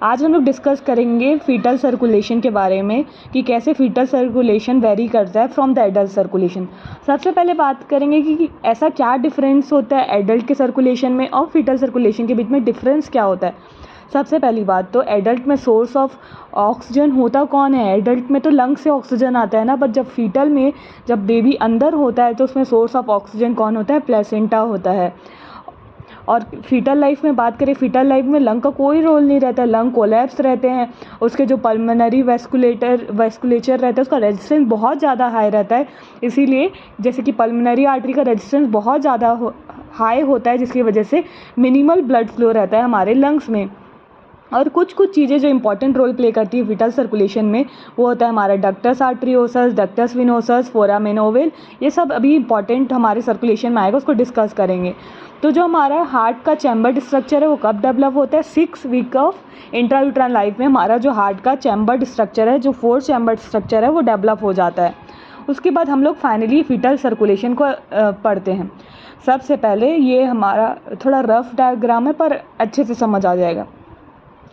आज हम लोग डिस्कस करेंगे फीटल सर्कुलेशन के बारे में कि कैसे फीटल सर्कुलेशन वेरी करता है फ्रॉम द एडल्ट सर्कुलेशन। सबसे पहले बात करेंगे कि ऐसा क्या डिफरेंस होता है एडल्ट के सर्कुलेशन में और फीटल सर्कुलेशन के बीच में डिफरेंस क्या होता है। सबसे पहली बात तो एडल्ट में सोर्स ऑफ ऑक्सीजन होता कौन है। एडल्ट में तो लंग से ऑक्सीजन आता है ना, बट जब फीटल में जब बेबी अंदर होता है तो उसमें सोर्स ऑफ ऑक्सीजन कौन होता है, प्लेसेंटा होता है। और फीटल लाइफ में बात करें, फीटल लाइफ में लंग का कोई रोल नहीं रहता, लंग कोलैप्स रहते हैं। उसके जो पल्मोनरी वेस्कुलेचर रहता है उसका रेजिस्टेंस बहुत ज़्यादा हाई रहता है। इसीलिए जैसे कि पल्मोनरी आर्टरी का रेजिस्टेंस बहुत ज़्यादा हाई होता है, जिसकी वजह से मिनिमल ब्लड फ्लो रहता है हमारे लंग्स में। और कुछ चीज़ें जो इंपॉर्टेंट रोल प्ले करती है फीटल सर्कुलेशन में, वो होता है हमारा ductus arteriosus, ductus venosus, foramen Oval. ये सब अभी इंपॉर्टेंट हमारे सर्कुलेशन में आएगा, उसको डिस्कस करेंगे। तो जो हमारा हार्ट का चैम्बर्ड स्ट्रक्चर है वो कब डेवलप होता है, 6 वीक ऑफ इंट्रायूट्राइन लाइफ में हमारा जो हार्ट का चैम्बर्ड स्ट्रक्चर है, जो 4 चैम्बर्ड स्ट्रक्चर है, वो डेवलप हो जाता है। उसके बाद हम लोग फाइनली फीटल सर्कुलेशन को पढ़ते हैं। सबसे पहले ये हमारा थोड़ा रफ डायग्राम है पर अच्छे से समझ आ जाएगा।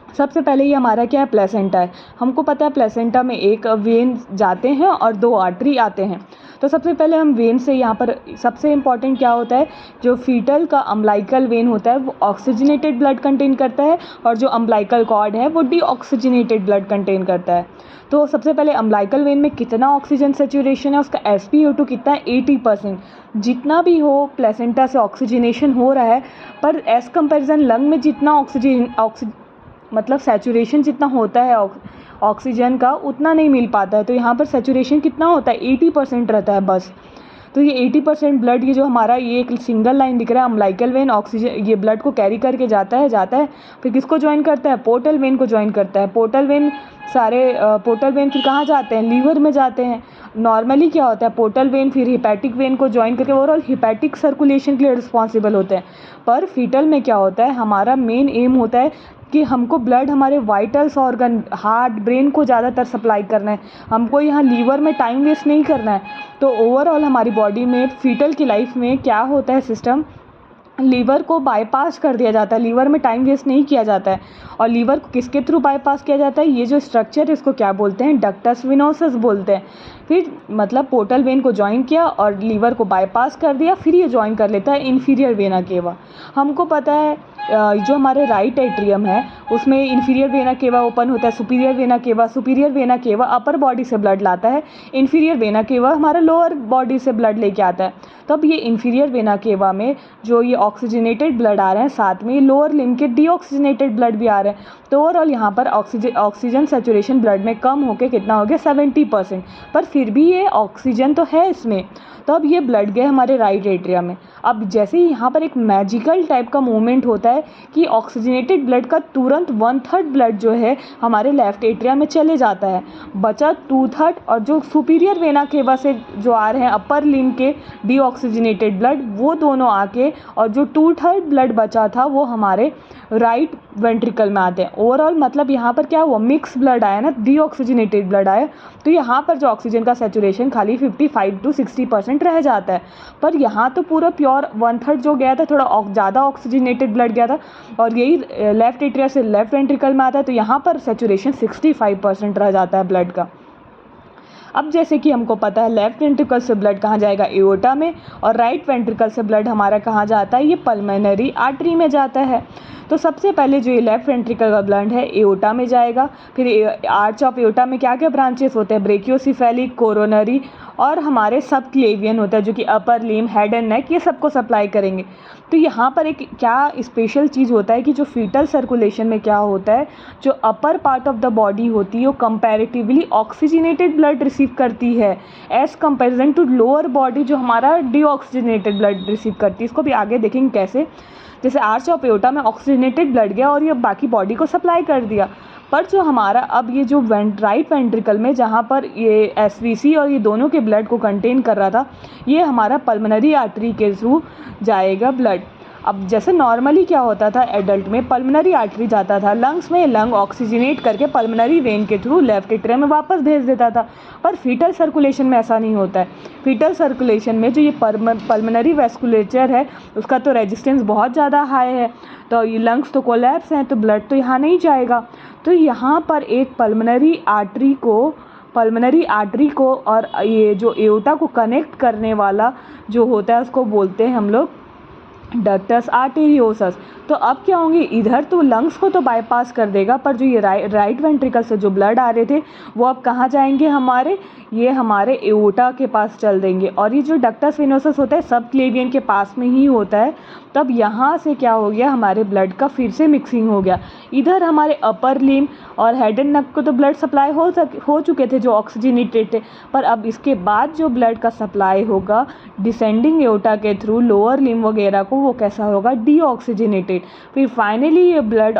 सबसे पहले ये हमारा क्या है, प्लेसेंटा है। हमको पता है प्लेसेंटा में एक वेन जाते हैं और 2 आर्टरी आते हैं। तो सबसे पहले हम वेन से, यहाँ पर सबसे इम्पॉर्टेंट क्या होता है, जो फीटल का अम्बिलिकल वेन होता है वो ऑक्सीजनेटेड ब्लड कंटेन करता है और जो अम्बिलिकल कॉर्ड है वो डीऑक्सीजनेटेड ब्लड कंटेन करता है। तो सबसे पहले अम्बिलिकल वेन में कितना ऑक्सीजन सेचुरेशन है, उसका SpO2 कितना है, 80%। जितना भी हो प्लेसेंटा से ऑक्सीजनेशन हो रहा है, पर एज़ कंपेरिजन लंग में जितना मतलब सैचुरेशन जितना होता है ऑक्सीजन का उतना नहीं मिल पाता है। तो यहाँ पर सैचुरेशन कितना होता है, 80% रहता है बस। तो ये 80% ब्लड, ये जो हमारा ये एक सिंगल लाइन दिख रहा है अम्बिलिकल वेन, ऑक्सीजन ये ब्लड को कैरी करके जाता है फिर किसको ज्वाइन करता है, पोर्टल वेन को ज्वाइन करता है। पोर्टल वेन फिर कहाँ जाते हैं, लीवर में जाते हैं। नॉर्मली क्या होता है, पोर्टल वेन फिर हिपैटिक वेन को ज्वाइन करके ओवरऑल हिपैटिक सर्कुलेशन के लिए रिस्पॉन्सिबल होते हैं। पर फीटल में क्या होता है, हमारा मेन एम होता है कि हमको ब्लड हमारे वाइटल्स ऑर्गन, हार्ट, ब्रेन को ज़्यादातर सप्लाई करना है। हमको यहाँ लीवर में टाइम वेस्ट नहीं करना है। तो ओवरऑल हमारी बॉडी में फीटल की लाइफ में क्या होता है सिस्टम, लीवर को बाईपास कर दिया जाता है, लीवर में टाइम वेस्ट नहीं किया जाता है। और लीवर को किसके थ्रू बाईपास किया जाता है, ये जो स्ट्रक्चर है इसको क्या बोलते हैं, डक्टस विनोसस बोलते हैं। फिर मतलब पोर्टल वेन को ज्वाइन किया और लीवर को बाईपास कर दिया, फिर ये ज्वाइन कर लेता है इन्फीरियर वेना केवा। हमको पता है जो हमारे राइट एट्रियम है उसमें इन्फीरियर वेना केवा ओपन होता है, superior vena cava upper body से ब्लड लाता है, इन्फीरियर वेना केवा हमारा लोअर बॉडी से ब्लड लेके आता है। तब ये इन्फीरियर वेना केवा में जो ये ऑक्सीजनेटेड ब्लड आ रहे हैं, साथ में लोअर लिम्ब के डीऑक्सीजनेटेड ब्लड भी आ रहे हैं। तो ओवरऑल यहाँ पर ऑक्सीजन सेचुरेशन ब्लड में कम होकर कितना हो गया, 70%। पर फिर भी ये ऑक्सीजन तो है इसमें। तो अब ये ब्लड गए हमारे राइट एट्रियम में। अब जैसे ही यहाँ पर एक मैजिकल टाइप का मूवमेंट होता है कि ऑक्सीजनेटेड ब्लड का तुरंत 1/3 ब्लड जो है हमारे लेफ्ट एट्रियम में चले जाता है, बचा 2/3। और जो सुपीरियर वेना केवा से जो आ रहे हैं अपर लिम्ब के डीऑक्सीजनेटेड ब्लड, वो दोनों आके और जो 2/3 ब्लड बचा था वो हमारे राइट वेंट्रिकल में आते हैं। ओवरऑल मतलब यहाँ पर क्या हुआ, मिक्स ब्लड आया ना, डीऑक्सीजनेटेड ब्लड आया। तो यहाँ पर जो ऑक्सीजन का सैचुरेशन खाली 55 to 60% रह जाता है। पर यहाँ तो पूरा प्योर 1/3 जो गया था, थोड़ा ज़्यादा ऑक्सीजनेटेड ब्लड गया था और यही लेफ्ट एट्रिया से लेफ्ट वेंट्रिकल में आता है। तो यहाँ पर सैचुरेशन 65% रह जाता है ब्लड का। अब जैसे कि हमको पता है लेफ्ट वेंट्रिकल से ब्लड कहाँ जाएगा, एओर्टा में, और राइट वेंट्रिकल से ब्लड हमारा कहाँ जाता है, ये पल्मोनरी आर्टरी में जाता है। तो सबसे पहले जो ये लेफ्ट वेंट्रिकल का ब्लड है एओर्टा में जाएगा। फिर आर्च ऑफ एओर्टा में क्या क्या ब्रांचेस होते हैं, ब्रेकियोसिफेलिक, कोरोनरी और हमारे सब क्लेवियन होता है जो कि upper limb, head and neck, ये सबको सप्लाई करेंगे। तो यहाँ पर एक क्या स्पेशल चीज़ होता है कि जो फीटल सर्कुलेशन में क्या होता है, जो upper part of the body होती है वो कंपैरेटिवली ऑक्सीजनेटेड ब्लड रिसीव करती है as comparison to lower body जो हमारा डीऑक्सीजनेटेड ब्लड रिसीव करती है। इसको भी आगे देखेंगे कैसे। जैसे आर्च ऑफ एओर्टा में ऑक्सीजनेटेड ब्लड गया और ये बाकी बॉडी को सप्लाई कर दिया। पर जो हमारा अब ये जो राइट वेंट्रिकल में जहाँ पर ये SVC और ये दोनों के ब्लड को कंटेन कर रहा था, ये हमारा पल्मोनरी आर्टरी के थ्रू जाएगा ब्लड। अब जैसे नॉर्मली क्या होता था एडल्ट में, पल्मोनरी आर्टरी जाता था लंग्स में, लंग ऑक्सीजनेट करके पल्मोनरी वेन के थ्रू लेफ्ट एट्रियम में वापस भेज देता था। पर फीटल सर्कुलेशन में ऐसा नहीं होता है। फीटल सर्कुलेशन में जो ये पल्मोनरी वैस्कुलेचर है उसका तो रेजिस्टेंस बहुत ज़्यादा हाई है, तो ये लंग्स तो कोलैप्स हैं, तो ब्लड तो यहाँ नहीं जाएगा। तो यहाँ पर एक पल्मोनरी आर्टरी को और ये जो एओर्टा को कनेक्ट करने वाला जो होता है उसको बोलते हैं हम लोग डक्टस आर्टेरियोसस। तो अब क्या होंगे, इधर तो लंग्स को तो बाईपास कर देगा, पर जो ये राइट वेंट्रिकल से जो ब्लड आ रहे थे वो अब कहाँ जाएंगे, हमारे एओर्टा के पास चल देंगे। और ये जो डक्टस वेनोसस होता है सब क्लेवियन के पास में ही होता है। तब यहाँ से क्या हो गया, हमारे ब्लड का फिर से मिक्सिंग हो गया। इधर हमारे अपर लिम्ब और हेड एंड नेक को तो ब्लड सप्लाई हो चुके थे जो ऑक्सीजनेटेड थे, पर अब इसके बाद जो ब्लड का सप्लाई होगा डिसेंडिंग एओर्टा के थ्रू लोअर लिम्ब वगैरह को, वो कैसा होगा, डीऑक्सीजनेटेड। फिर फाइनली ये ब्लड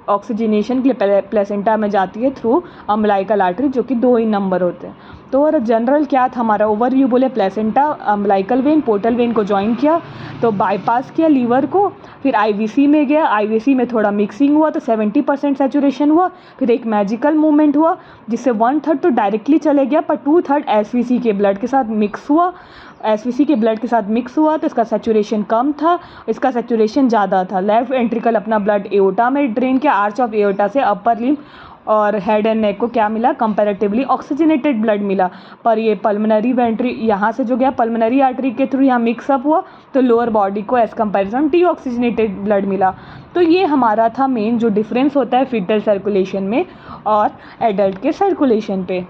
ऑक्सीजनेशन के लिए प्लेसेंटा में जाती है थ्रू अम्बिलिकल आर्टरी, जो कि 2 ही नंबर होते हैं। तो और जनरल क्या था हमारा ओवरव्यू, बोले placenta umbilical when portal vein को ज्वाइन किया, तो बाईपास किया लीवर को, फिर आईवीसी में गया, आईवीसी में थोड़ा मिक्सिंग हुआ तो 70% सैचुरेशन हुआ, फिर एक मैजिकल मूवमेंट हुआ जिससे 1/3 तो डायरेक्टली चले गया, पर 2/3 एसवीसी के ब्लड के साथ मिक्स हुआ। एसवीसी के ब्लड के साथ मिक्स हुआ तो इसका सैचुरेशन कम था, इसका सैचुरेशन ज़्यादा था। लेफ्ट वेंट्रिकल अपना ब्लड एओर्टा में ड्रेन किया, आर्च ऑफ एओर्टा से अपर लिम्ब और हेड एंड नेक को क्या मिला, कंपैरेटिवली ऑक्सीजनेटेड ब्लड मिला। पर ये पल्मोनरी वेंट्री यहाँ से जो गया पल्मोनरी आर्टरी के थ्रू यहाँ मिक्सअप हुआ तो लोअर बॉडी को एज कंपैरिजन डीऑक्सीजनेटेड ब्लड मिला। तो ये हमारा था मेन जो डिफरेंस होता है फीटल सर्कुलेशन में और एडल्ट के सर्कुलेशन पे।